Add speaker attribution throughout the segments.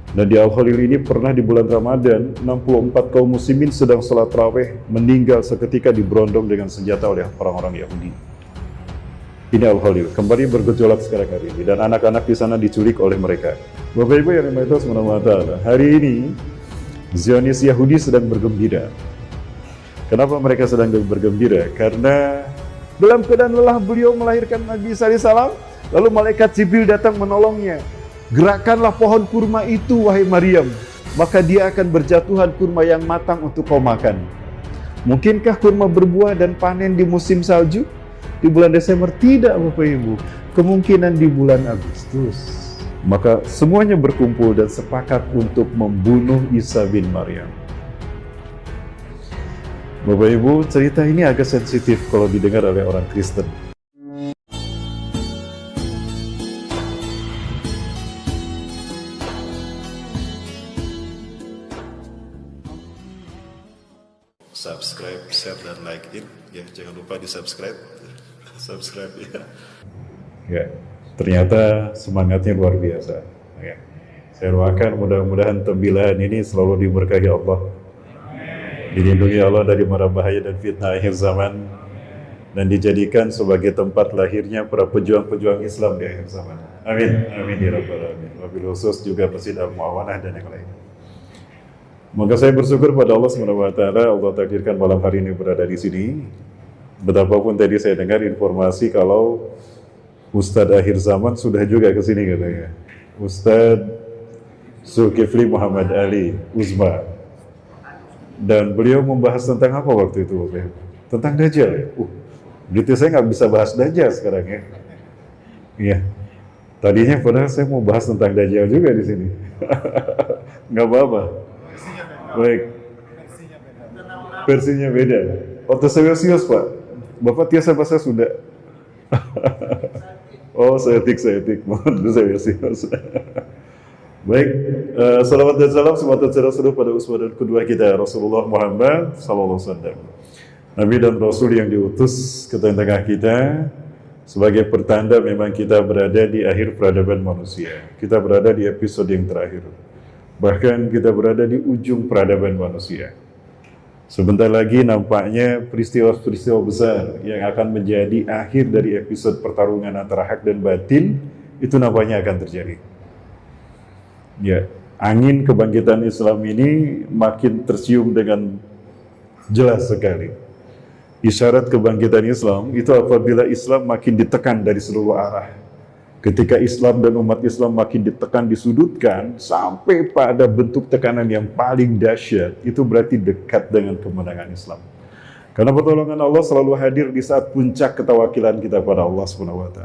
Speaker 1: Dan di Al-Khalil ini pernah di bulan Ramadan 64 kaum muslimin sedang salat tarawih meninggal seketika diberondong dengan senjata oleh orang-orang Yahudi. Ini Al-Khalil kembali bergejolak sekarang hari ini, dan anak-anak di sana diculik oleh mereka. Bapak Ibu yang dirahmati Allah Subhanahu wa taala, hari ini Zionis Yahudi sedang bergembira. Kenapa mereka sedang bergembira? Karena dalam keadaan lelah beliau melahirkan Nabi Isa alaihissalam, lalu malaikat Jibril datang menolongnya. Gerakanlah pohon kurma itu, wahai Maryam, maka dia akan berjatuhan kurma yang matang untuk kau makan. Mungkinkah kurma berbuah dan panen di musim salju? Di bulan Desember? Tidak, Bapak Ibu. Kemungkinan di bulan Agustus. Maka semuanya berkumpul dan sepakat untuk membunuh Isa bin Maryam. Bapak Ibu, cerita ini agak sensitif kalau didengar oleh orang Kristen. Subscribe, share, dan like-in ya, jangan lupa di subscribe ya. Ya, ternyata semangatnya luar biasa ya. Saya doakan mudah-mudahan tembilahan ini selalu diberkahi Allah, dilindungi Allah dari mara bahaya dan fitnah akhir zaman, dan dijadikan sebagai tempat lahirnya para pejuang-pejuang Islam di akhir zaman. Amin, amin ya rabbal alamin. Wabil khusus juga Masjid Al-Mu'awanah dan yang lain. Maka saya bersyukur pada Allah SWT, Allah takdirkan malam hari ini berada di sini. Betapapun tadi saya dengar informasi kalau Ustadz akhir zaman sudah juga ke sini katanya. Ustadz Zulkifli Muhammad Ali Uzma. Dan beliau membahas tentang apa waktu itu? Tentang Dajjal. Gitu saya nggak bisa bahas Dajjal sekarang ya. Iya. Tadinya padahal saya mau bahas tentang Dajjal juga di sini. Nggak apa-apa. Baik, versinya beda. Otosewesius Pak, Bapak tiasa bahasa Sunda. Oh, saya etik, mohon Otosewesius. Baik, salawat dan salam semoga tercurah pada uswah dan kedua kita Rasulullah Muhammad sallallahu alaihi wasallam, Nabi dan Rasul yang diutus ke tengah kita sebagai pertanda memang kita berada di akhir peradaban manusia. Kita berada di episode yang terakhir. Bahkan kita berada di ujung peradaban manusia. Sebentar lagi nampaknya peristiwa-peristiwa besar yang akan menjadi akhir dari episode pertarungan antara hak dan batin itu nampaknya akan terjadi. Ya, angin kebangkitan Islam ini makin tercium dengan jelas sekali. Isyarat kebangkitan Islam itu apabila Islam makin ditekan dari seluruh arah. Ketika Islam dan umat Islam makin ditekan, disudutkan, sampai pada bentuk tekanan yang paling dahsyat, itu berarti dekat dengan kemenangan Islam. Karena pertolongan Allah selalu hadir di saat puncak ketawakilan kita pada Allah SWT.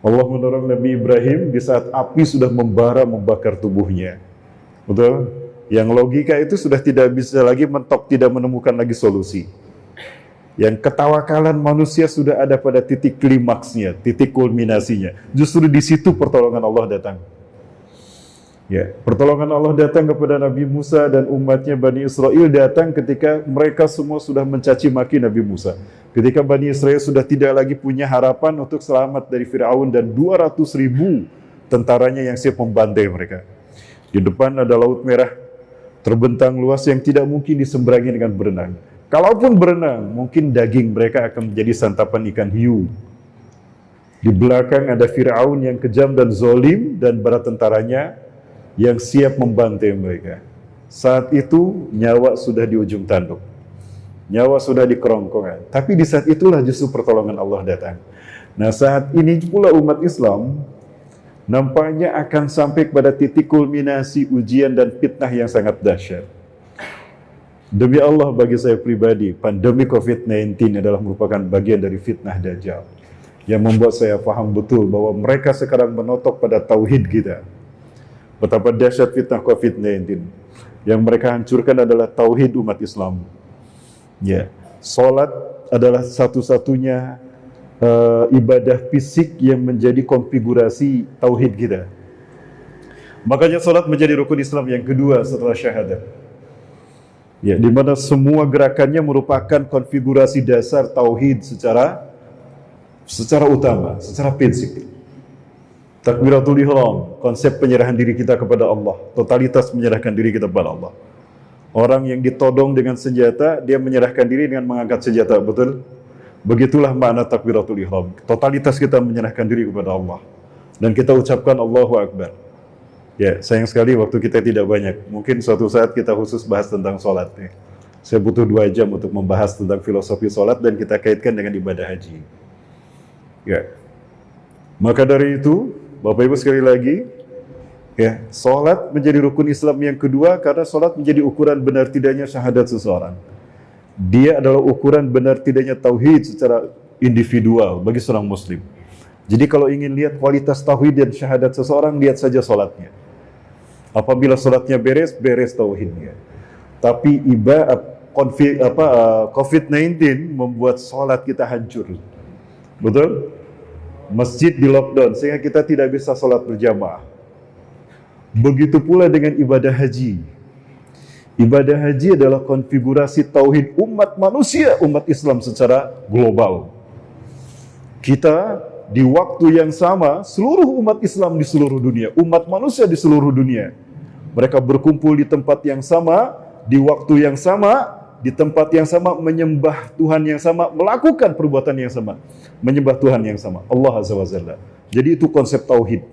Speaker 1: Allah menolong Nabi Ibrahim di saat api sudah membara membakar tubuhnya. Betul? Yang logika itu sudah tidak bisa lagi mentok, tidak menemukan lagi solusi. Yang ketawakalan manusia sudah ada pada titik klimaksnya, titik kulminasinya. Justru di situ pertolongan Allah datang. Ya, pertolongan Allah datang kepada Nabi Musa dan umatnya Bani Israel datang ketika mereka semua sudah mencaci maki Nabi Musa. Ketika Bani Israel sudah tidak lagi punya harapan untuk selamat dari Fir'aun dan 200.000 tentaranya yang siap membantai mereka. Di depan ada Laut Merah terbentang luas yang tidak mungkin diseberangi dengan berenang. Kalaupun berenang, mungkin daging mereka akan menjadi santapan ikan hiu. Di belakang ada Fir'aun yang kejam dan zolim dan para tentaranya yang siap membantai mereka. Saat itu nyawa sudah di ujung tanduk. Nyawa sudah di kerongkongan. Tapi di saat itulah justru pertolongan Allah datang. Nah, saat ini pula umat Islam nampaknya akan sampai pada titik kulminasi ujian dan fitnah yang sangat dahsyat. Demi Allah, bagi saya pribadi, pandemi COVID-19 adalah merupakan bagian dari fitnah Dajjal yang membuat saya paham betul bahwa mereka sekarang menotok pada tauhid kita. Betapa dahsyat fitnah COVID-19. Yang mereka hancurkan adalah tauhid umat Islam. Ya, salat adalah satu-satunya ibadah fisik yang menjadi konfigurasi tauhid kita. Makanya salat menjadi rukun Islam yang kedua setelah syahadat. Ya, di mana semua gerakannya merupakan konfigurasi dasar tauhid secara utama, secara prinsip. Takbiratul ihram, konsep penyerahan diri kita kepada Allah, totalitas menyerahkan diri kita kepada Allah. Orang yang ditodong dengan senjata, dia menyerahkan diri dengan mengangkat senjata, betul? Begitulah makna takbiratul ihram. Totalitas kita menyerahkan diri kepada Allah. Dan kita ucapkan Allahu Akbar. Ya, sayang sekali waktu kita tidak banyak. Mungkin suatu saat kita khusus bahas tentang sholat. Ya. Saya butuh 2 jam untuk membahas tentang filosofi sholat dan kita kaitkan dengan ibadah haji. Ya. Maka dari itu, Bapak Ibu sekali lagi, ya, sholat menjadi rukun Islam yang kedua karena sholat menjadi ukuran benar tidaknya syahadat seseorang. Dia adalah ukuran benar tidaknya tauhid secara individual bagi seorang muslim. Jadi kalau ingin lihat kualitas tauhid dan syahadat seseorang, lihat saja sholatnya. Apabila sholatnya beres, beres tauhidnya. Tapi COVID-19 membuat sholat kita hancur. Betul? Masjid di lockdown sehingga kita tidak bisa sholat berjamaah. Begitu pula dengan ibadah haji. Ibadah haji adalah konfigurasi tauhid umat manusia, umat Islam secara global. Kita di waktu yang sama, seluruh umat Islam di seluruh dunia, umat manusia di seluruh dunia, mereka berkumpul di tempat yang sama, di waktu yang sama, di tempat yang sama, menyembah Tuhan yang sama, melakukan perbuatan yang sama, menyembah Tuhan yang sama, Allah Azza wa Jalla. Jadi itu konsep tauhid.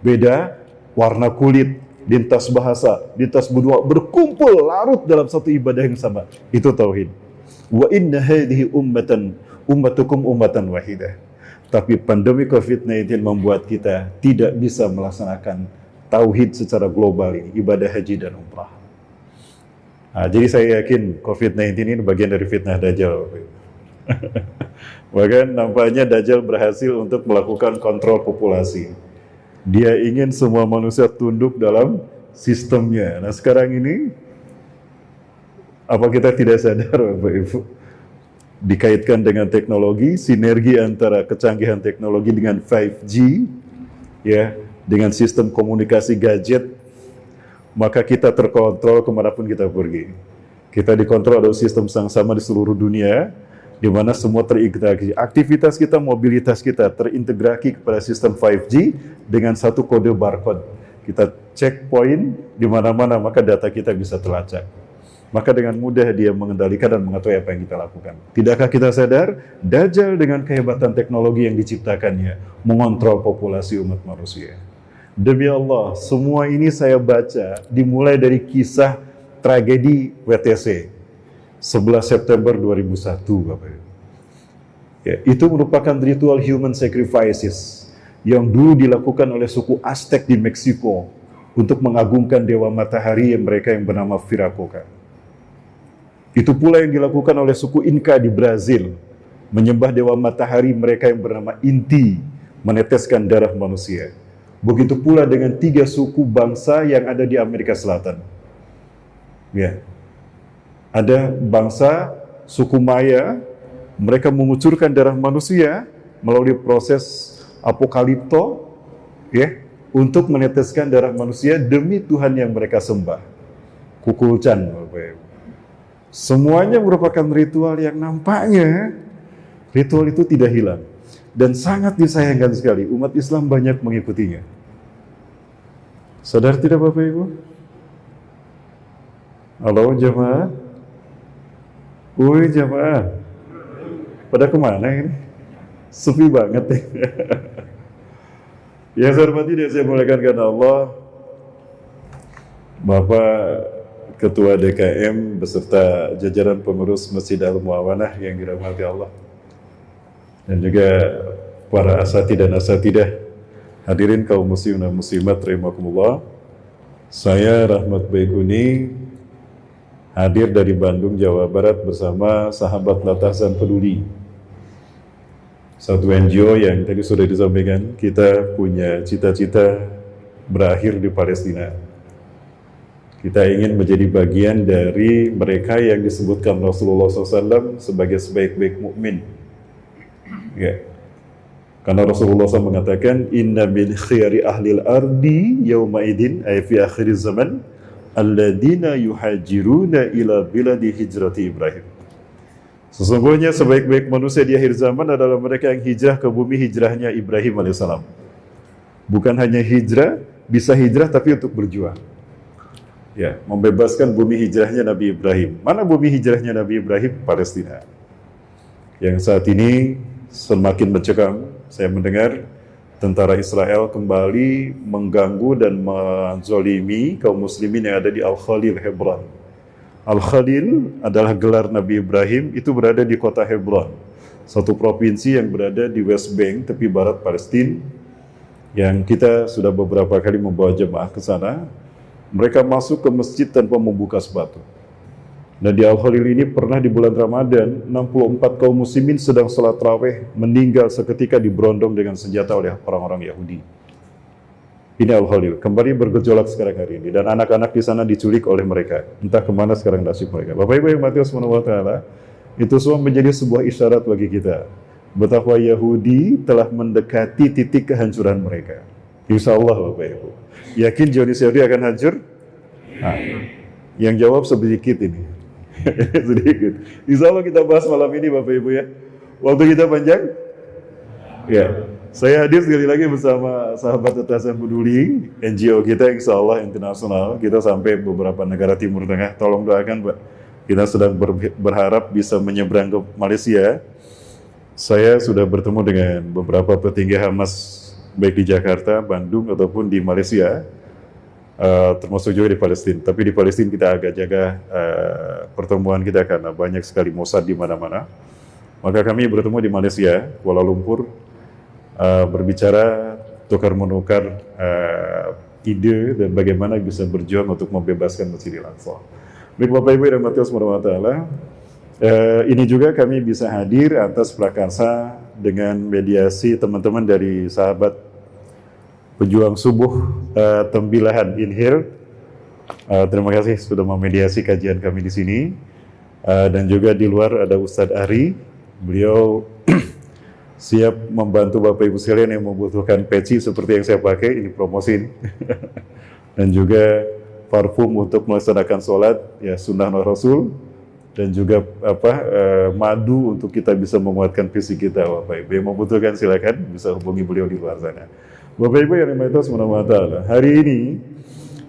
Speaker 1: Beda warna kulit, lintas bahasa, lintas budaya, berkumpul larut dalam satu ibadah yang sama. Itu tauhid. Wa inna hadhihi ummatukum ummatan wahidah. Tapi pandemi COVID-19 membuat kita tidak bisa melaksanakan tauhid secara global ini, ibadah haji dan umrah. Nah, jadi saya yakin COVID-19 ini bagian dari fitnah Dajjal. Bahkan nampaknya Dajjal berhasil untuk melakukan kontrol populasi. Dia ingin semua manusia tunduk dalam sistemnya. Nah sekarang ini, apa kita tidak sadar Bapak Ibu? Dikaitkan dengan teknologi, sinergi antara kecanggihan teknologi dengan 5G, ya, dengan sistem komunikasi gadget, maka kita terkontrol kemanapun kita pergi. Kita dikontrol oleh sistem yang sama di seluruh dunia, di mana semua terintegrasi. Aktivitas kita, mobilitas kita terintegrasi kepada sistem 5G dengan satu kode barcode. Kita checkpoint di mana-mana, maka data kita bisa terlacak. Maka dengan mudah dia mengendalikan dan mengetahui apa yang kita lakukan. Tidakkah kita sadar, Dajjal dengan kehebatan teknologi yang diciptakannya, mengontrol populasi umat manusia. Demi Allah, semua ini saya baca dimulai dari kisah tragedi WTC 11 September 2001, Bapak Ibu. Ya, itu merupakan ritual human sacrifices yang dulu dilakukan oleh suku Aztec di Meksiko untuk mengagungkan dewa matahari mereka yang bernama Viracocha. Itu pula yang dilakukan oleh suku Inca di Brazil, menyembah dewa matahari mereka yang bernama Inti, meneteskan darah manusia. Begitu pula dengan 3 suku bangsa yang ada di Amerika Selatan. Ya. Ada bangsa suku Maya, mereka mengucurkan darah manusia melalui proses apokalipto, ya, untuk meneteskan darah manusia demi Tuhan yang mereka sembah, Kukulcan, Bapak Ibu. Semuanya merupakan ritual yang nampaknya ritual itu tidak hilang dan sangat disayangkan sekali umat Islam banyak mengikutinya. Sadar tidak Bapak Ibu? Halo jemaah. Woi jemaah. Pada kemana ini? Sepi banget ya. Ya saya hormati dan saya muliakan karena Allah, Bapak Ketua DKM beserta jajaran pengurus Masjid Al-Muawanah yang dirahmati Allah, dan juga para asati dan asatidah, hadirin kaum muslim dan muslimat rahimakumullah. Saya Rahmat Baikuni hadir dari Bandung, Jawa Barat bersama sahabat Latasan Peduli, satu NGO yang tadi sudah disampaikan, kita punya cita-cita berakhir di Palestina. Kita ingin menjadi bagian dari mereka yang disebutkan Rasulullah SAW sebagai sebaik-baik mukmin. Ya. Karena Rasulullah SAW mengatakan, Inna min khiyari ahlil ardi yawma idin ay fi akhir zaman alladina yuhajiruna ila biladi hijrati Ibrahim. Sesungguhnya sebaik-baik manusia di akhir zaman adalah mereka yang hijrah ke bumi hijrahnya Ibrahim alaihissalam. Bukan hanya hijrah, bisa hijrah tapi untuk berjuang. Ya, membebaskan bumi hijrahnya Nabi Ibrahim. Mana bumi hijrahnya Nabi Ibrahim? Palestina. Yang saat ini semakin mencekam. Saya mendengar tentara Israel kembali mengganggu dan menzolimi kaum muslimin yang ada di Al-Khalil, Hebron. Al-Khalil adalah gelar Nabi Ibrahim, itu berada di kota Hebron, satu provinsi yang berada di West Bank, tepi barat Palestina, yang kita sudah beberapa kali membawa jemaah ke sana. Mereka masuk ke masjid tanpa membuka sepatu. Dan di Al-Khalil ini pernah di bulan Ramadan, 64 kaum muslimin sedang salat tarawih meninggal seketika diberondong dengan senjata oleh orang-orang Yahudi. Ini Al-Khalil, kembali bergejolak sekarang hari ini, dan anak-anak di sana diculik oleh mereka. Entah kemana sekarang nasib mereka. Bapak Ibu yang mati SWT, itu semua menjadi sebuah isyarat bagi kita betapa Yahudi telah mendekati titik kehancuran mereka. Insya Allah Bapak Ibu. Yakin Zionis Yahudi akan hancur? Nah, yang jawab sedikit ini. Sedikit. Insya Allah kita bahas malam ini Bapak Ibu ya. Waktu kita panjang? Ya. Saya hadir sekali lagi bersama sahabat Tetasan Peduli, NGO kita Insya Allah internasional. Kita sampai beberapa negara Timur Tengah. Tolong doakan Pak. Kita sedang berharap bisa menyeberang ke Malaysia. Saya sudah bertemu dengan beberapa petinggi Hamas baik di Jakarta, Bandung ataupun di Malaysia, termasuk juga di Palestina. Tapi di Palestina kita agak jaga pertemuan kita karena banyak sekali Mossad di mana-mana. Maka kami bertemu di Malaysia, Kuala Lumpur, berbicara tukar-menukar ide dan bagaimana bisa berjuang untuk membebaskan Masjidil Aqsa. Baik Bapak Ibu dan Matius Warahmatullah, ini juga kami bisa hadir atas prakarsa dengan mediasi teman-teman dari sahabat pejuang subuh Tembilahan Inhil. Terima kasih sudah memediasi kajian kami di sini. Dan juga di luar ada Ustadz Ari, beliau siap membantu Bapak Ibu sekalian yang membutuhkan peci seperti yang saya pakai, ini promosi. Dan juga parfum untuk melaksanakan sholat, ya sunnah Rasul, dan juga madu untuk kita bisa menguatkan fisik kita Bapak Ibu. Yang membutuhkan silakan bisa hubungi beliau di luar sana. Bapak Ibu yang dimiliki Allah SWT, hari ini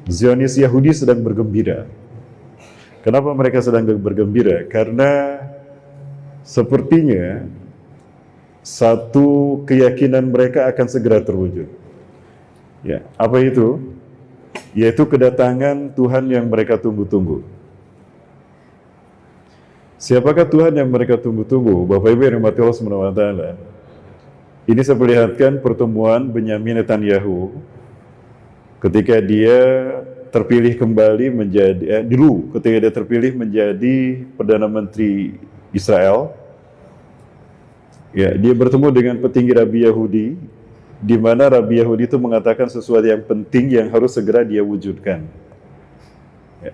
Speaker 1: Zionis Yahudi sedang bergembira. Kenapa mereka sedang bergembira? Karena sepertinya satu keyakinan mereka akan segera terwujud. Ya, apa itu? Yaitu kedatangan Tuhan yang mereka tunggu-tunggu. Siapakah Tuhan yang mereka tunggu-tunggu? Bapak Ibu yang dimiliki Allah SWT. Ini saya perlihatkan pertemuan Benyamin Netanyahu ketika dia terpilih kembali menjadi, ketika dia terpilih menjadi Perdana Menteri Israel. Ya, dia bertemu dengan petinggi Rabi Yahudi, di mana Rabi Yahudi itu mengatakan sesuatu yang penting yang harus segera dia wujudkan. Ya.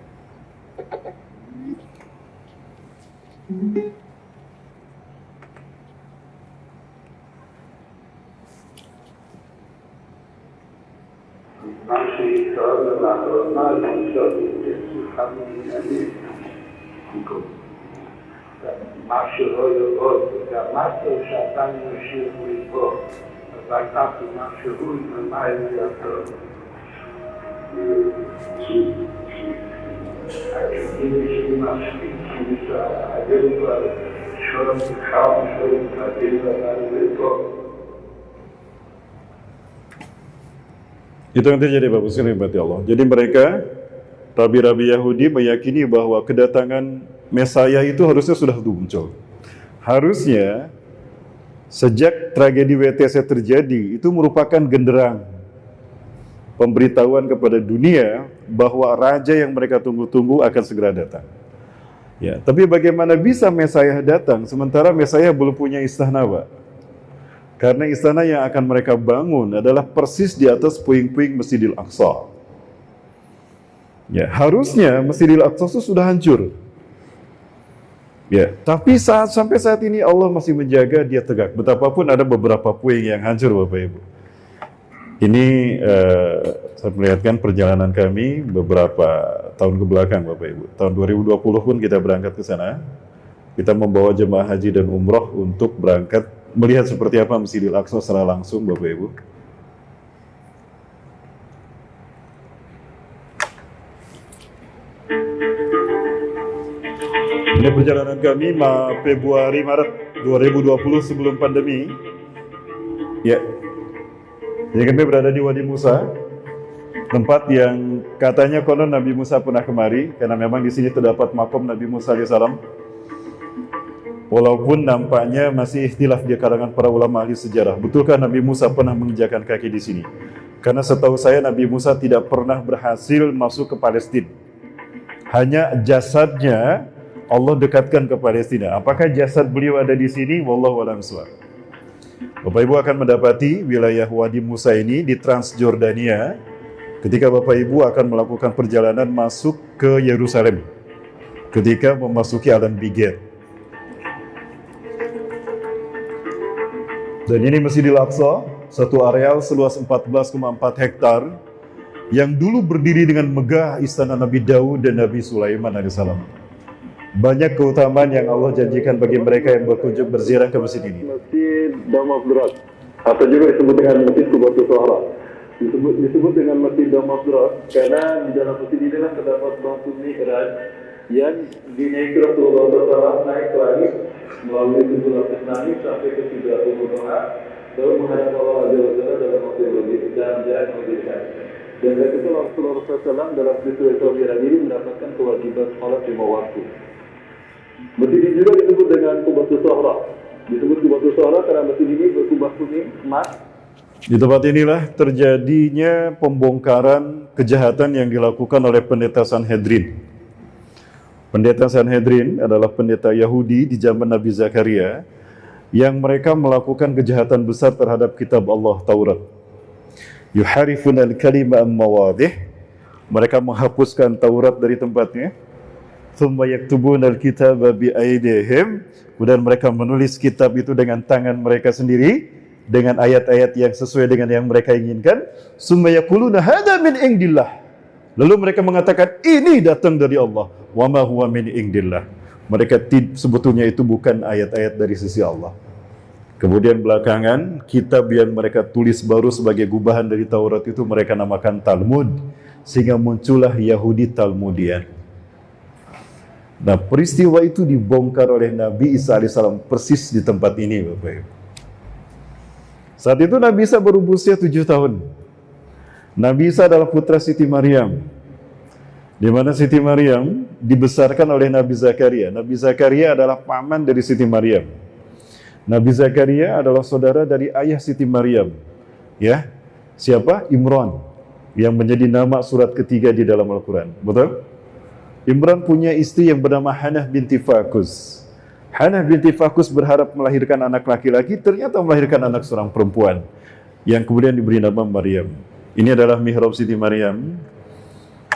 Speaker 1: Itu yang terjadi Bapak sekalian Allah. Jadi mereka, Rabi-Rabi Yahudi meyakini bahwa kedatangan Mesaya itu harusnya sudah muncul. Harusnya sejak tragedi WTC terjadi itu merupakan genderang pemberitahuan kepada dunia bahwa raja yang mereka tunggu-tunggu akan segera datang. Ya, tapi bagaimana bisa Mesaya datang sementara Mesaya belum punya istana, Pak? Karena istana yang akan mereka bangun adalah persis di atas puing-puing Masjidil Aqsa. Ya, harusnya Masjidil Aqsa itu sudah hancur. Ya, tapi sampai saat ini Allah masih menjaga dia tegak. Betapapun ada beberapa puing yang hancur, Bapak Ibu. Ini saya perlihatkan perjalanan kami beberapa tahun ke belakang, Bapak Ibu. Tahun 2020 pun kita berangkat ke sana. Kita membawa jemaah haji dan umroh untuk berangkat melihat seperti apa Masjidil Aqsa secara langsung, Bapak Ibu. Ini perjalanan kami Februari Maret 2020 sebelum pandemi. Ya. Jadi kami berada di Wadi Musa, tempat yang katanya konon Nabi Musa pernah kemari, karena memang di sini terdapat makom Nabi Musa alaihissalam. Walaupun nampaknya masih ikhtilaf di kalangan para ulama ahli sejarah, betulkah Nabi Musa pernah menginjakan kaki di sini? Karena setahu saya Nabi Musa tidak pernah berhasil masuk ke Palestina. Hanya jasadnya Allah dekatkan ke Palestina. Apakah jasad beliau ada di sini? Wallahu a'lam bishawab. Bapak Ibu akan mendapati wilayah Wadi Musa ini di Transjordania ketika Bapak Ibu akan melakukan perjalanan masuk ke Yerusalem ketika memasuki Al-Anbi Gate. Dan ini Masjidil Aqsa, satu areal seluas 14,4 hektar yang dulu berdiri dengan megah istana Nabi Daud dan Nabi Sulaiman alaihissalam. Banyak keutamaan yang Allah janjikan bagi mereka yang berkunjung berziarah ke masjid ini.
Speaker 2: Masjid Dam Abdurat, atau juga disebut dengan Masjid Qubatus Sahra. Disebut dengan Masjid Dam Abdurat karena di dalam masjid ini terdapat batu mi'raj yang dinaiki Rasulullah SAW naik ke langit melalui pintu lapis langit sampai ke Sidratul Muntaha, lalu menghadap Allah Azza wa Jalla dalam waktu yang lebih dalam jarak yang lebih dekat. Dan dari itu Rasulullah SAW dalam peristiwa Isra Mi'raj ini mendapatkan kewajiban salat 5 waktu. Masjid ini juga disebut dengan Qubatus Sahra. Disebut Qubatus Sahra karena masjid ini berkubah kuning emas.
Speaker 1: Di tempat inilah terjadinya pembongkaran kejahatan yang dilakukan oleh pendeta Sanhedrin. Pendeta Sanhedrin adalah pendeta Yahudi di zaman Nabi Zakaria yang mereka melakukan kejahatan besar terhadap kitab Allah Taurat. Yuharifuna al-kalima an mawadih. Mereka menghapuskan Taurat dari tempatnya. Thumma yaktubuna al-kitaba bi aydihim. Kemudian mereka menulis kitab itu dengan tangan mereka sendiri dengan ayat-ayat yang sesuai dengan yang mereka inginkan. Summa yaquluna hadza min indillah. Lalu mereka mengatakan ini datang dari Allah. Wa ma huwa min indillah. Mereka sebetulnya itu bukan ayat-ayat dari sisi Allah. Kemudian belakangan kitab yang mereka tulis baru sebagai gubahan dari Taurat itu mereka namakan Talmud, sehingga muncullah Yahudi Talmudian. Nah, peristiwa itu dibongkar oleh Nabi Isa alaihissalam persis di tempat ini, Bapak Ibu. Saat itu Nabi Isa baru berusia 7 tahun. Nabi Isa adalah putra Siti Maryam, di mana Siti Maryam dibesarkan oleh Nabi Zakaria. Nabi Zakaria adalah paman dari Siti Maryam. Nabi Zakaria adalah saudara dari ayah Siti Maryam. Ya, siapa? Imran, yang menjadi nama surat ketiga di dalam Al-Quran. Betul? Imran punya istri yang bernama Hanah binti Fakus. Hanah binti Fakus berharap melahirkan anak laki-laki, ternyata melahirkan anak seorang perempuan, yang kemudian diberi nama Maryam. Ini adalah mihrab Siti Maryam.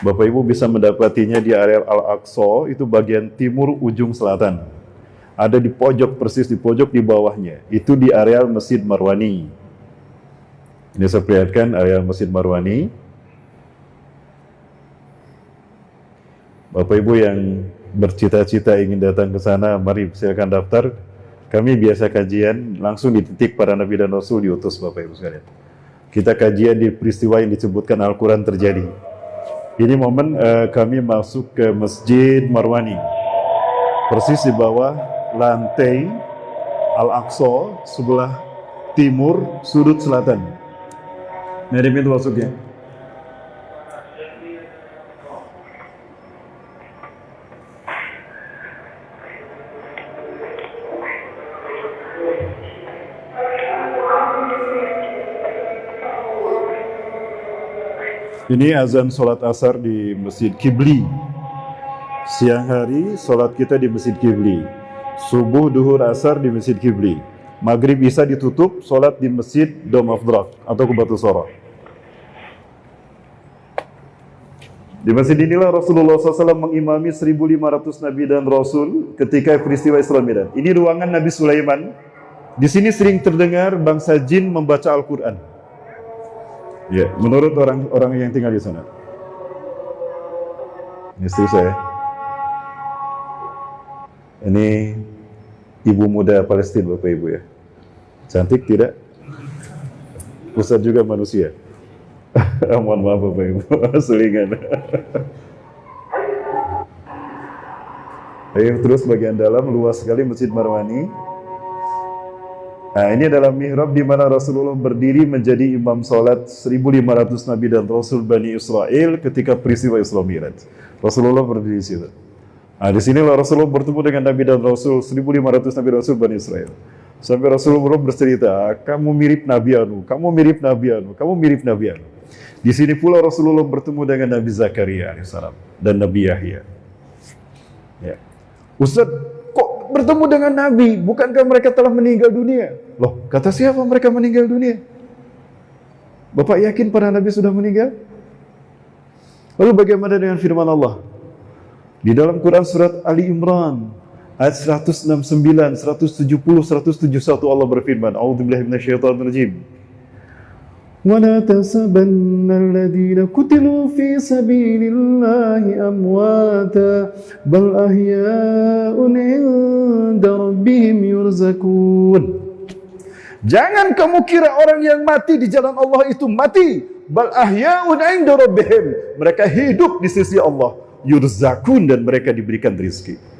Speaker 1: Bapak Ibu bisa mendapatinya di area Al-Aqsa, itu bagian timur ujung selatan. Ada di pojok, persis di pojok di bawahnya. Itu di area Masjid Marwani. Ini saya perlihatkan area Masjid Marwani. Bapak Ibu yang bercita-cita ingin datang ke sana, mari silakan daftar. Kami biasa kajian langsung di titik para Nabi dan Rasul diutus, Bapak Ibu sekalian. Kita kajian di peristiwa yang disebutkan Al-Quran terjadi. Ini momen kami masuk ke Masjid Marwani, persis di bawah lantai Al-Aqsa sebelah timur sudut selatan. Nah, ini pintu masuknya. Ini azan sholat asar di Masjid Qibli. Siang hari sholat kita di Masjid Qibli. Subuh, duhur, asar di Masjid Qibli. Maghrib, isya ditutup, sholat di Masjid Dom Afdrak atau Qubatus Sahra. Di masjid inilah Rasulullah SAW mengimami 1.500 Nabi dan Rasul ketika peristiwa Isra Mi'raj. Ini ruangan Nabi Sulaiman. Di sini sering terdengar bangsa jin membaca Al-Quran. Ya, menurut orang-orang yang tinggal di sana. Ini istri saya. Ini ibu muda Palestina, Bapak Ibu ya. Cantik tidak? Ustaz juga manusia. Mohon maaf Bapak Ibu, selingan. Terus bagian dalam luas sekali Masjid Marwani. Nah, ini adalah mihrab di mana Rasulullah berdiri menjadi imam salat 1.500 nabi dan rasul Bani Israel ketika peristiwa Isra Mi'raj. Rasulullah berdiri di situ. Nah, di sinilah Rasulullah bertemu dengan nabi dan rasul 1.500 nabi rasul Bani Israel. Sampai Rasulullah bercerita, kamu mirip Nabi Anu, kamu mirip Nabi Anu, kamu mirip Nabi Anu. Di sini pula Rasulullah bertemu dengan Nabi Zakaria alaihissalam dan Nabi Yahya. Ya. Ustaz, kok bertemu dengan Nabi? Bukankah mereka telah meninggal dunia? Loh, kata siapa mereka meninggal dunia? Bapak yakin para Nabi sudah meninggal? Lalu bagaimana dengan firman Allah? Di dalam Quran surat Ali Imran, ayat 169, 170, 171 Allah berfirman, A'udzubillahi minasyaitonirrajim. وَلَا تَحْسَبَنَّ الَّذِينَ قُتِلُوا فِي سَبِيلِ اللَّهِ أَمْوَاتًا بَلْ أَحْيَاءٌ عِندَ رَبِّهِمْ يُرْزَقُونَ. Jangan kamu kira orang yang mati di jalan Allah itu mati. Bal ahya'un 'inda rabbihim. Mereka hidup di sisi Allah. Yurzakun, dan mereka diberikan rezeki.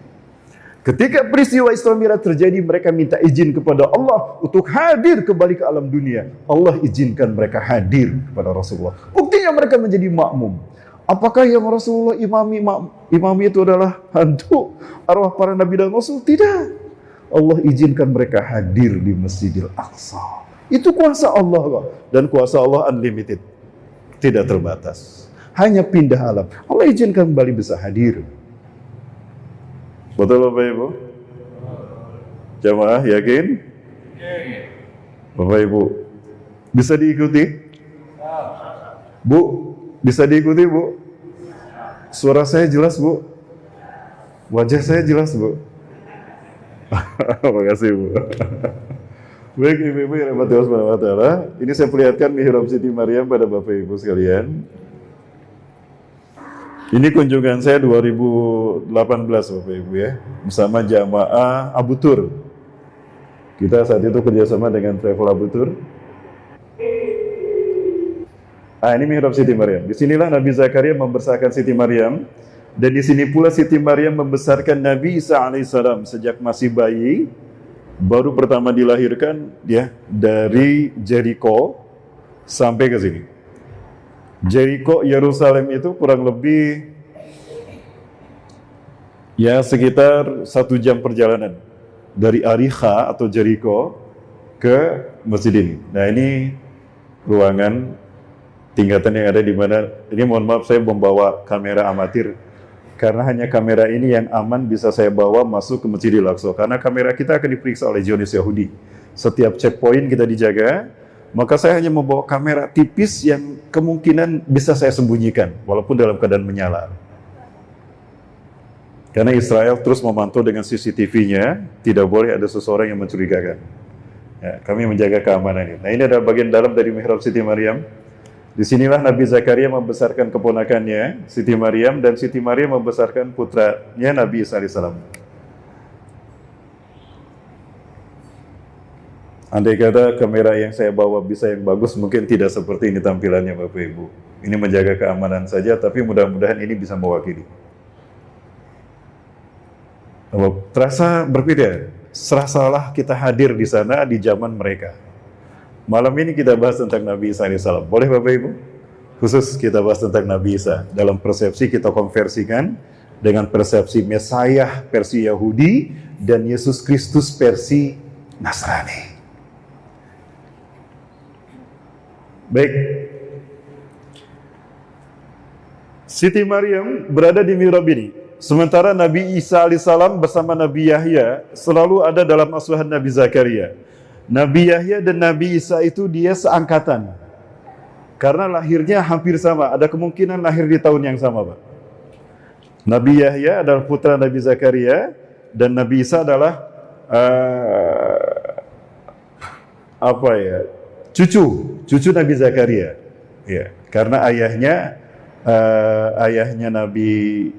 Speaker 1: Ketika peristiwa Isra Mi'raj terjadi, mereka minta izin kepada Allah untuk hadir kembali ke alam dunia. Allah izinkan mereka hadir kepada Rasulullah. Buktinya mereka menjadi makmum. Apakah yang Rasulullah imami itu adalah hantu arwah para nabi dan rasul? Tidak. Allah izinkan mereka hadir di Masjidil Aqsa. Itu kuasa Allah kok. Dan kuasa Allah unlimited. Tidak terbatas. Hanya pindah alam. Allah izinkan kembali bisa hadir. Betul Bapak Ibu? Jamaah yakin? Bapak Ibu, bisa diikuti? Bu, bisa diikuti Bu? Suara saya jelas Bu? Wajah saya jelas Bu? Terima kasih Bu. Baik Ibu-Ibu yang rahmati Allah Subhanahu wa Ta'ala, ini saya perlihatkan mihrab Siti Maryam pada Bapak Ibu sekalian. Ini kunjungan saya 2018 Bapak Ibu ya, bersama jamaah Abu Tur. Kita saat itu kerjasama dengan Travel Abu Tur. Ini mihrab Siti Maryam. Disinilah Nabi Zakaria membesarkan Siti Maryam, dan di sini pula Siti Maryam membesarkan Nabi Isa alaihissalam sejak masih bayi, baru pertama dilahirkan ya dari Jericho sampai ke sini. Jericho, Yerusalem itu kurang lebih ya sekitar 1 jam perjalanan dari Ariha atau Jericho ke masjid ini. Nah ini ruangan tingkatan yang ada di mana. Ini mohon maaf saya membawa kamera amatir karena hanya kamera ini yang aman bisa saya bawa masuk ke Masjidil Aqsa. Karena kamera kita akan diperiksa oleh Zionis Yahudi. Setiap checkpoint kita dijaga. Maka saya hanya membawa kamera tipis yang kemungkinan bisa saya sembunyikan, walaupun dalam keadaan menyala. Karena Israel terus memantau dengan CCTV-nya, tidak boleh ada seseorang yang mencurigakan. Ya, kami menjaga keamanan ini. Nah ini adalah bagian dalam dari mihrab Siti Maryam. Disinilah Nabi Zakaria membesarkan keponakannya, Siti Maryam, dan Siti Maryam membesarkan putranya Nabi Isa alaihissalam. Andai kata kamera yang saya bawa bisa yang bagus, mungkin tidak seperti ini tampilannya Bapak Ibu. Ini menjaga keamanan saja, tapi mudah-mudahan ini bisa mewakili. Terasa berbeda, serasalah kita hadir di sana di zaman mereka. Malam ini kita bahas tentang Nabi Isa alaihissalam. Boleh Bapak Ibu? Khusus kita bahas tentang Nabi Isa. Dalam persepsi kita konversikan dengan persepsi Mesiah versi Yahudi dan Yesus Kristus versi Nasrani. Baik, Siti Maryam berada di mihrab ini. Sementara Nabi Isa alaihissalam bersama Nabi Yahya selalu ada dalam asuhan Nabi Zakaria. Nabi Yahya dan Nabi Isa itu dia seangkatan. Karena lahirnya hampir sama, ada kemungkinan lahir di tahun yang sama, Pak. Nabi Yahya adalah putra Nabi Zakaria dan Nabi Isa adalah cucu Nabi Zakaria, ya, karena ayahnya Nabi,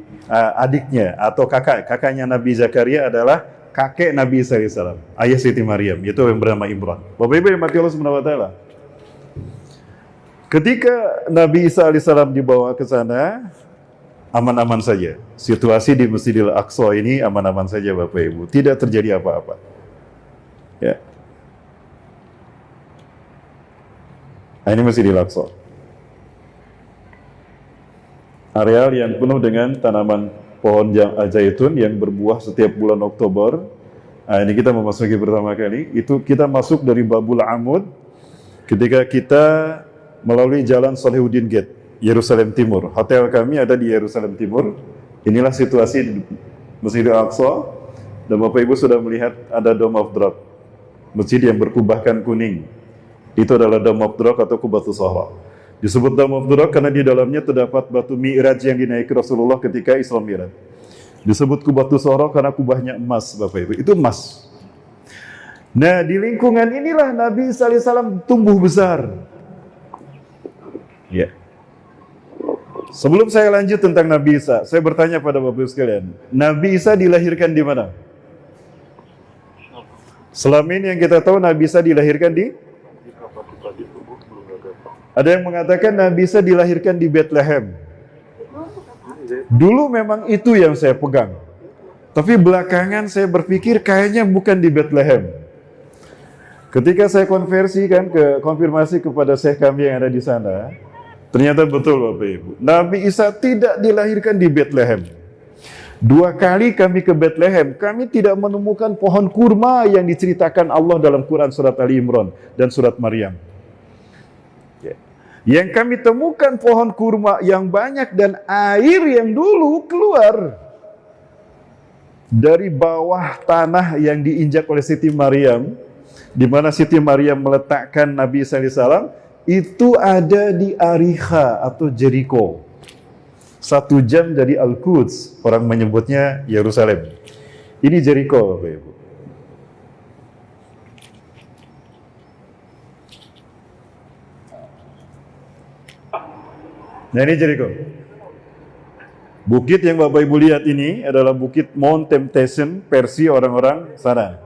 Speaker 1: adiknya atau kakaknya Nabi Zakaria adalah kakek Nabi Isa alaihissalam, ayah Siti Maryam, yaitu yang bernama Imran. Bapak Ibu yang mati Allah Subhanahu wa Ta'ala. Ketika Nabi Isa alaihissalam dibawa ke sana, aman-aman saja. Situasi di Masjidil Aqsa ini aman-aman saja Bapak Ibu. Tidak terjadi apa-apa. Ya. Nah, ini Masjidil Aqsa. Areal yang penuh dengan tanaman pohon zaitun yang berbuah setiap bulan Oktober. Nah, ini kita memasuki pertama kali. Itu kita masuk dari Babul Amud ketika kita melalui jalan Salahuddin Gate, Yerusalem Timur. Hotel kami ada di Yerusalem Timur. Inilah situasi di Masjidil Aqsa. Dan Bapak Ibu sudah melihat ada Dome of Drop, masjid yang berkubahkan kuning. Itu adalah Dome of Drop atau Qubatus Shahra. Disebut Dome of Drop karena di dalamnya terdapat batu Mi'raj yang dinaiki Rasulullah ketika Isra Mi'raj. Disebut Qubatus Shahra karena kubahnya emas, Bapak Ibu. Itu emas. Nah, di lingkungan inilah Nabi SAW tumbuh besar. Ya. Sebelum saya lanjut tentang Nabi Isa, saya bertanya pada Bapak Ibu sekalian, Nabi Isa dilahirkan di mana? Selama ini yang kita tahu Nabi Isa dilahirkan di? Ada yang mengatakan Nabi Isa dilahirkan di Bethlehem. Dulu memang itu yang saya pegang. Tapi belakangan saya berpikir kayaknya bukan di Bethlehem. Ketika saya konfirmasi kepada syekh kami yang ada di sana, ternyata betul Bapak Ibu. Nabi Isa tidak dilahirkan di Bethlehem. 2 kali kami ke Bethlehem, kami tidak menemukan pohon kurma yang diceritakan Allah dalam Quran surat Ali Imran dan surat Maryam. Yang kami temukan pohon kurma yang banyak dan air yang dulu keluar dari bawah tanah yang diinjak oleh Siti Maryam, di mana Siti Maryam meletakkan Nabi Isa AS, itu ada di Ariha atau Jericho. 1 jam dari Al-Quds, orang menyebutnya Yerusalem. Ini Jericho, Bapak Ibu. Nah, ini Jericho. Bukit yang Bapak Ibu lihat ini adalah bukit Mount Temptation versi orang-orang sana.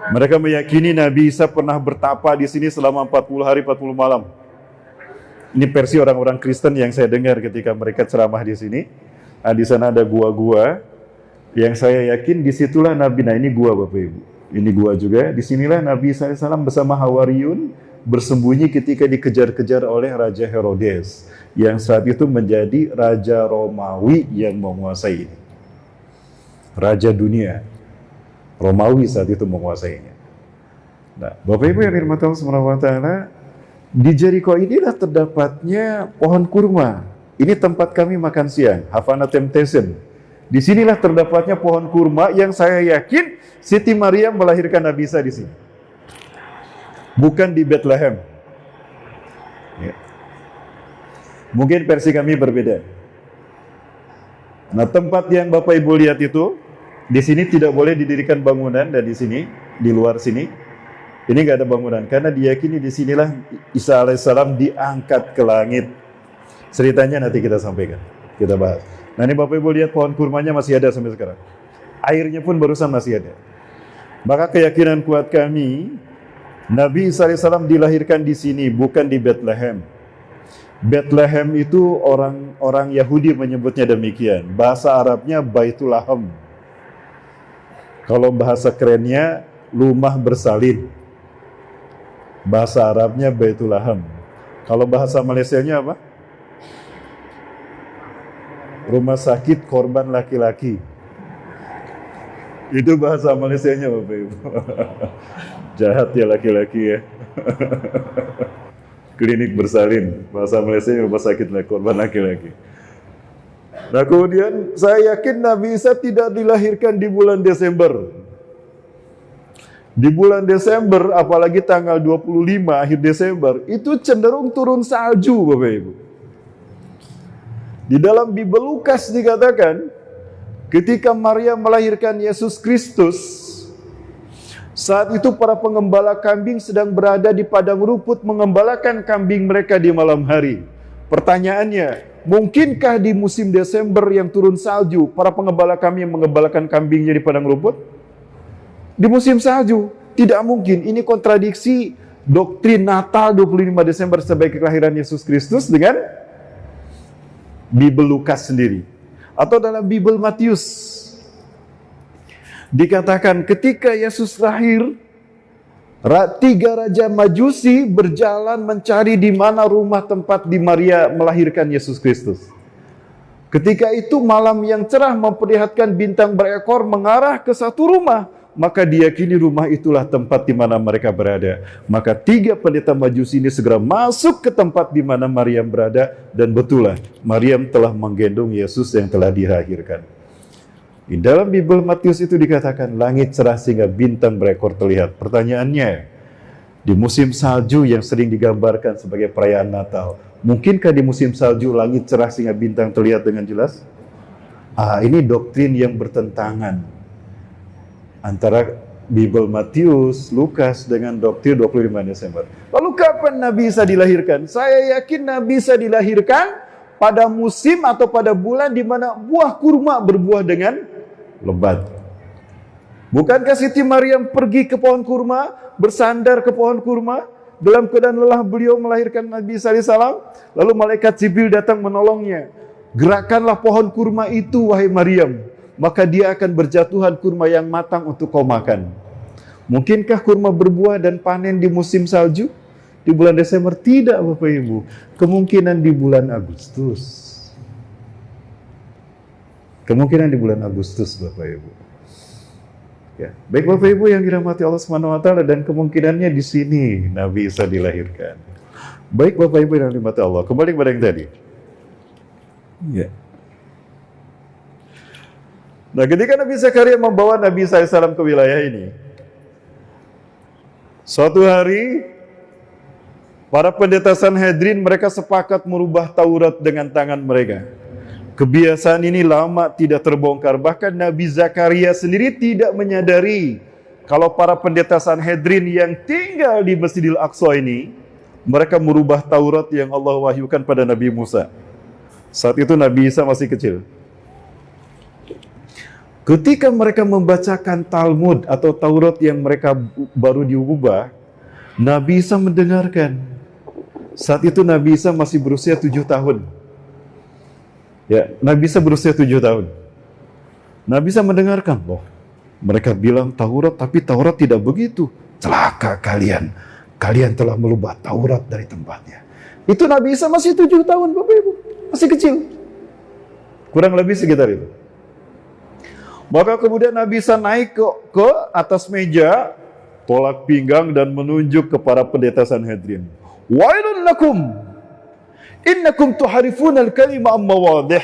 Speaker 1: Mereka meyakini Nabi Isa pernah bertapa di sini selama 40 hari 40 malam. Ini versi orang-orang Kristen yang saya dengar ketika mereka ceramah di sini. Nah, di sana ada gua-gua yang saya yakin disitulah Nabi. Nah, ini gua Bapak Ibu. Ini gua juga. Disinilah Nabi Isa AS bersama Hawariyun bersembunyi ketika dikejar-kejar oleh Raja Herodes yang saat itu menjadi Raja Romawi yang menguasai ini. Raja dunia. Romawi saat itu menguasainya. Nah, Bapak Ibu yang dirahmati Allah Subhanahu wa taala, di Jericho inilah terdapatnya pohon kurma. Ini tempat kami makan siang, Havana Temptation. Di sinilah terdapatnya pohon kurma yang saya yakin Siti Maryam melahirkan Nabi Isa di sini. Bukan di Bethlehem. Ya. Mungkin versi kami berbeda. Nah, tempat yang Bapak Ibu lihat itu, di sini tidak boleh didirikan bangunan, dan di sini, di luar sini, ini nggak ada bangunan. Karena diyakini di sinilah Isa alaihissalam diangkat ke langit. Ceritanya nanti kita sampaikan, kita bahas. Nah, ini Bapak Ibu lihat pohon kurmanya masih ada sampai sekarang. Airnya pun barusan masih ada. Maka keyakinan kuat kami, Nabi Isa AS dilahirkan di sini, bukan di Bethlehem. Bethlehem itu orang Yahudi menyebutnya demikian. Bahasa Arabnya Baitul Laham. Kalau bahasa kerennya rumah bersalin. Bahasa Arabnya Baitul Laham. Kalau bahasa Malaysianya apa? Rumah sakit korban laki-laki. Itu bahasa Malaysianya Bapak Ibu. Jahat ya laki-laki ya. Klinik bersalin, bahasa Malaysia rumah sakit korban laki-laki. Nah, kemudian saya yakin Nabi Isa tidak dilahirkan di bulan Desember. Di bulan Desember, apalagi tanggal 25 akhir Desember, itu cenderung turun salju Bapak Ibu. Di dalam Bible Lukas dikatakan, ketika Maria melahirkan Yesus Kristus, saat itu para pengembala kambing sedang berada di padang rumput mengembalakan kambing mereka di malam hari. Pertanyaannya, mungkinkah di musim Desember yang turun salju, para pengembala kambing mengembalakan kambingnya di padang rumput? Di musim salju, tidak mungkin. Ini kontradiksi doktrin Natal 25 Desember sebagai kelahiran Yesus Kristus dengan Bible Lukas sendiri. Atau dalam Bible Matius. Dikatakan ketika Yesus lahir, 3 raja Majusi berjalan mencari di mana rumah tempat di Maria melahirkan Yesus Kristus. Ketika itu malam yang cerah memperlihatkan bintang berekor mengarah ke satu rumah, maka diyakini rumah itulah tempat di mana mereka berada. Maka 3 pendeta Majusi ini segera masuk ke tempat di mana Maryam berada, dan betullah Maryam telah menggendong Yesus yang telah dilahirkan. Di dalam Bible Matius itu dikatakan langit cerah sehingga bintang berekor terlihat. Pertanyaannya, di musim salju yang sering digambarkan sebagai perayaan Natal, mungkinkah di musim salju langit cerah sehingga bintang terlihat dengan jelas? Ini doktrin yang bertentangan antara Bible Matius, Lukas dengan doktrin 25 Desember. Lalu kapan Nabi Isa dilahirkan? Saya yakin Nabi Isa dilahirkan pada musim atau pada bulan di mana buah kurma berbuah dengan lebat. Bukankah Siti Maryam pergi ke pohon kurma, bersandar ke pohon kurma, dalam keadaan lelah beliau melahirkan Nabi Isa AS, lalu malaikat Jibril datang menolongnya. Gerakkanlah pohon kurma itu, wahai Maryam, maka dia akan berjatuhan kurma yang matang untuk kau makan. Mungkinkah kurma berbuah dan panen di musim salju? Di bulan Desember? Tidak, Bapak Ibu. Kemungkinan di bulan Agustus. Kemungkinan di bulan Agustus, Bapak Ibu. Ya, baik Bapak Ibu yang dirahmati Allah SWT, dan kemungkinannya di sini Nabi Isa dilahirkan. Baik Bapak Ibu yang dirahmati Allah, kembali kepada yang tadi. Ya. Nah, ketika Nabi Zakaria membawa Nabi Isa AS ke wilayah ini, suatu hari para pendeta Sanhedrin mereka sepakat merubah Taurat dengan tangan mereka. Kebiasaan ini lama tidak terbongkar. Bahkan Nabi Zakaria sendiri tidak menyadari kalau para pendeta Sanhedrin yang tinggal di Masjidil Aqsa ini, mereka merubah Taurat yang Allah wahyukan pada Nabi Musa. Saat itu Nabi Isa masih kecil. Ketika mereka membacakan Talmud atau Taurat yang mereka baru diubah, Nabi Isa mendengarkan. Saat itu Nabi Isa masih berusia 7 tahun. Ya, Nabi Isa berusia 7 tahun. Nabi Isa mendengarkan, loh, mereka bilang Taurat, tapi Taurat tidak begitu. Celaka kalian, kalian telah merubah Taurat dari tempatnya. Itu Nabi Isa masih 7 tahun, Bapak Ibu, masih kecil. Kurang lebih sekitar itu. Maka kemudian Nabi Isa naik ke atas meja, tolak pinggang dan menunjuk kepada pendeta Sanhedrin. Wailun lakum, innakum tuharifuna al-kalima amma wadih.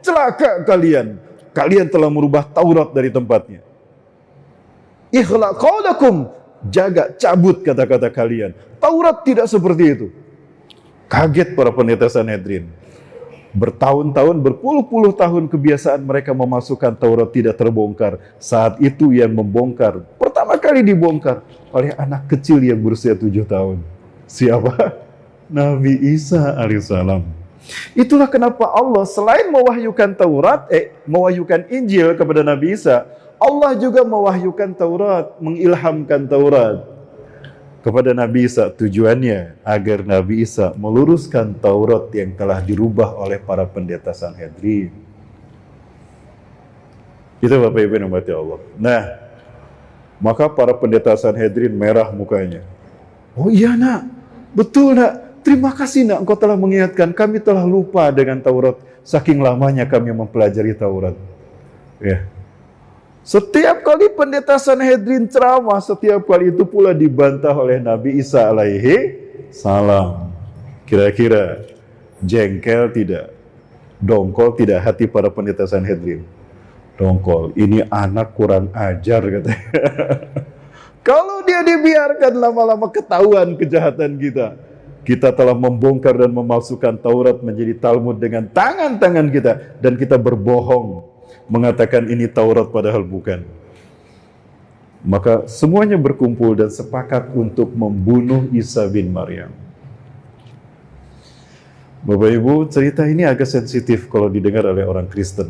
Speaker 1: Celaka kalian, kalian telah merubah Taurat dari tempatnya. Ikhlaq qaulakum, jaga, cabut kata-kata kalian. Taurat tidak seperti itu. Kaget para pendeta Sanhedrin. Bertahun-tahun, berpuluh-puluh tahun kebiasaan mereka memasukkan Taurat tidak terbongkar. Saat itu yang membongkar, pertama kali dibongkar oleh anak kecil yang berusia 7 tahun. Siapa? Nabi Isa alaihissalam. Itulah kenapa Allah selain mewahyukan Taurat, mewahyukan Injil kepada Nabi Isa, Allah juga mewahyukan Taurat, mengilhamkan Taurat kepada Nabi Isa. Tujuannya agar Nabi Isa meluruskan Taurat yang telah dirubah oleh para pendeta Sanhedrin. Itu Bapak Ibu yang dirahmati Allah. Nah, maka para pendeta Sanhedrin merah mukanya. Oh iya nak, betul nak. Terima kasih nak, engkau telah mengingatkan. Kami telah lupa dengan Taurat. Saking lamanya kami mempelajari Taurat. Ya. Setiap kali pendeta Sanhedrin ceramah, setiap kali itu pula dibantah oleh Nabi Isa alaihi salam. Kira-kira jengkel tidak? Dongkol tidak hati para pendeta Sanhedrin? Dongkol, ini anak kurang ajar katanya. Kalau dia dibiarkan lama-lama ketahuan kejahatan kita. Kita telah membongkar dan memalsukan Taurat menjadi Talmud dengan tangan-tangan kita. Dan kita berbohong mengatakan ini Taurat padahal bukan. Maka semuanya berkumpul dan sepakat untuk membunuh Isa bin Maryam. Bapak Ibu, cerita ini agak sensitif kalau didengar oleh orang Kristen.